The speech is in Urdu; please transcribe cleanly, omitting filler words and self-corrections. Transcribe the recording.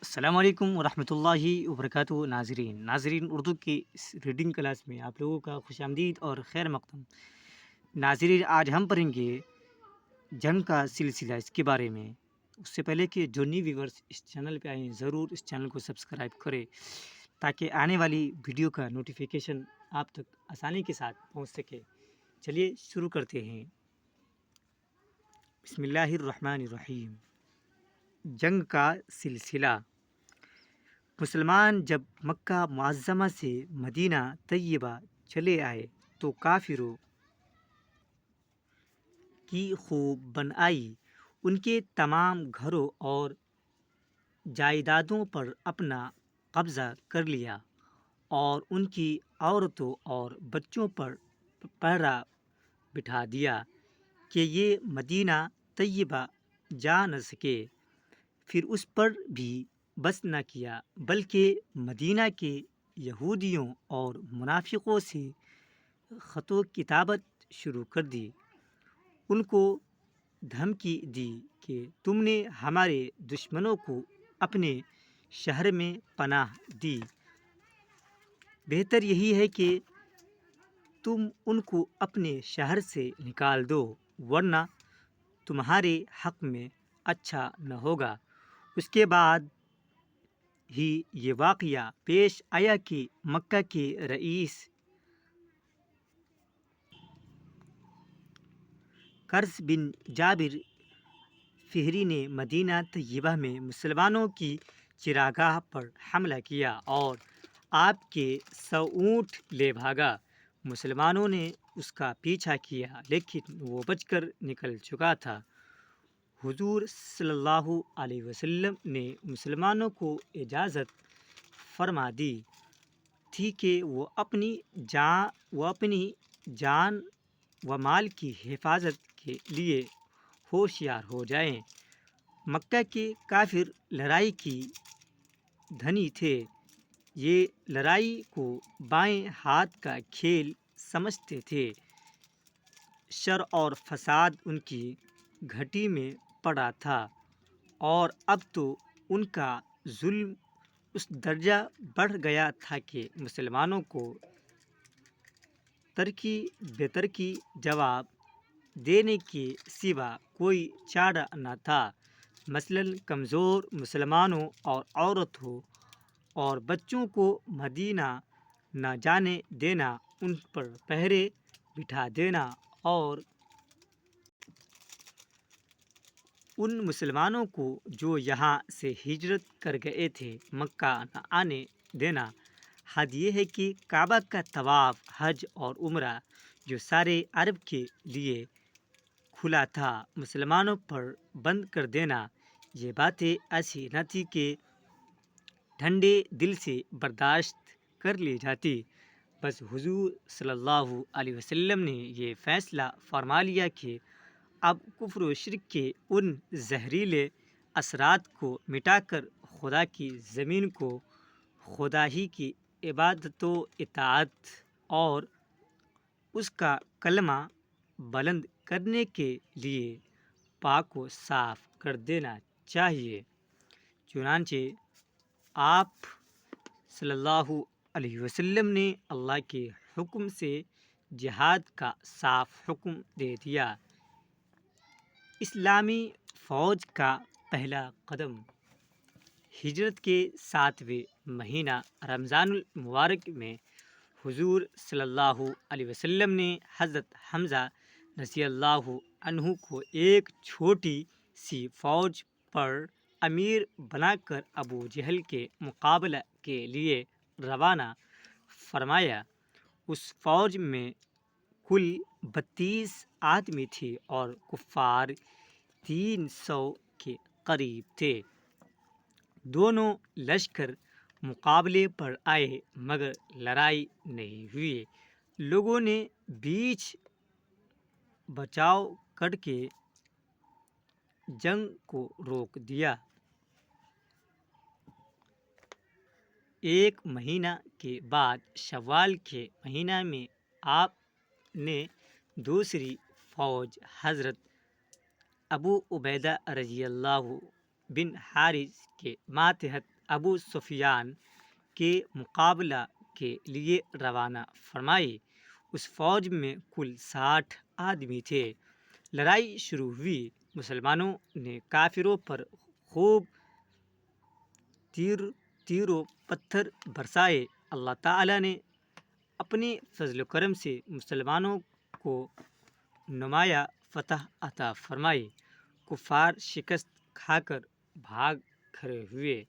السلام علیکم ورحمۃ اللہ وبرکاتہ ناظرین اردو کی اس ریڈنگ کلاس میں آپ لوگوں کا خوش آمدید اور خیر مقدم. ناظرین آج ہم پڑھیں گے جنگ کا سلسلہ اس کے بارے میں. اس سے پہلے کہ جو نیو ویورز اس چینل پہ آئیں ضرور اس چینل کو سبسکرائب کریں تاکہ آنے والی ویڈیو کا نوٹیفیکیشن آپ تک آسانی کے ساتھ پہنچ سکے. چلیے شروع کرتے ہیں. بسم اللہ الرحمن الرحیم. جنگ کا سلسلہ. مسلمان جب مکہ معظمہ سے مدینہ طیبہ چلے آئے تو کافروں کی خوب بن آئی. ان کے تمام گھروں اور جائیدادوں پر اپنا قبضہ کر لیا اور ان کی عورتوں اور بچوں پر پہرا بٹھا دیا کہ یہ مدینہ طیبہ جا نہ سکے. پھر اس پر بھی بس نہ کیا بلکہ مدینہ کے یہودیوں اور منافقوں سے خط و کتابت شروع کر دی. ان کو دھمکی دی کہ تم نے ہمارے دشمنوں کو اپنے شہر میں پناہ دی، بہتر یہی ہے کہ تم ان کو اپنے شہر سے نکال دو ورنہ تمہارے حق میں اچھا نہ ہوگا. اس کے بعد ہی یہ واقعہ پیش آیا کہ مکہ کے رئیس قرظ بن جابر فہری نے مدینہ طیبہ میں مسلمانوں کی چراگاہ پر حملہ کیا اور آپ کے 100 اونٹ لے بھاگا. مسلمانوں نے اس کا پیچھا کیا لیکن وہ بچ کر نکل چکا تھا. حضور صلی اللہ علیہ وسلم نے مسلمانوں کو اجازت فرما دی تھی کہ وہ اپنی جان و مال کی حفاظت کے لیے ہوشیار ہو جائیں. مکہ کے کافر لڑائی کی دھنی تھے. یہ لڑائی کو بائیں ہاتھ کا کھیل سمجھتے تھے. شر اور فساد ان کی گھٹی میں پڑا تھا اور اب تو ان کا ظلم اس درجہ بڑھ گیا تھا کہ مسلمانوں کو ترکی بے ترکی جواب دینے کے سوا کوئی چارہ نہ تھا. مثلاً کمزور مسلمانوں اور عورتوں اور بچوں کو مدینہ نہ جانے دینا، ان پر پہرے بٹھا دینا اور ان مسلمانوں کو جو یہاں سے ہجرت کر گئے تھے مکہ نہ آنے دینا. حد یہ ہے کہ کعبہ کا طواف، حج اور عمرہ جو سارے عرب کے لیے کھلا تھا مسلمانوں پر بند کر دینا. یہ باتیں ایسی نہ تھی کہ ٹھنڈے دل سے برداشت کر لی جاتی. بس حضور صلی اللہ علیہ وسلم نے یہ فیصلہ فرما لیا کہ اب کفر و شرک کے ان زہریلے اثرات کو مٹا کر خدا کی زمین کو خدا ہی کی عبادت و اطاعت اور اس کا کلمہ بلند کرنے کے لیے پاک و صاف کر دینا چاہیے. چنانچہ آپ صلی اللہ علیہ وسلم نے اللہ کے حکم سے جہاد کا صاف حکم دے دیا. اسلامی فوج کا پہلا قدم. ہجرت کے 7ویں مہینہ رمضان المبارک میں حضور صلی اللہ علیہ وسلم نے حضرت حمزہ رضی اللہ عنہ کو ایک چھوٹی سی فوج پر امیر بنا کر ابو جہل کے مقابلہ کے لیے روانہ فرمایا. اس فوج میں کل 32 آدمی تھے اور کفار 300 کے قریب تھے. دونوں لشکر مقابلے پر آئے مگر لڑائی نہیں ہوئی. لوگوں نے بیچ بچاؤ کر کے جنگ کو روک دیا. ایک مہینہ کے بعد شوال کے مہینہ میں آپ نے دوسری فوج حضرت ابو عبیدہ رضی اللہ بن حارث کے ماتحت ابو سفیان کے مقابلہ کے لیے روانہ فرمائی۔ اس فوج میں کل 60 آدمی تھے۔ لڑائی شروع ہوئی، مسلمانوں نے کافروں پر خوب تیر و پتھر برسائے۔ اللہ تعالیٰ نے اپنے فضل و کرم سے مسلمانوں کو نمایاں فتح عطا فرمائی۔ کفار شکست کھا کر بھاگ کھڑے ہوئے۔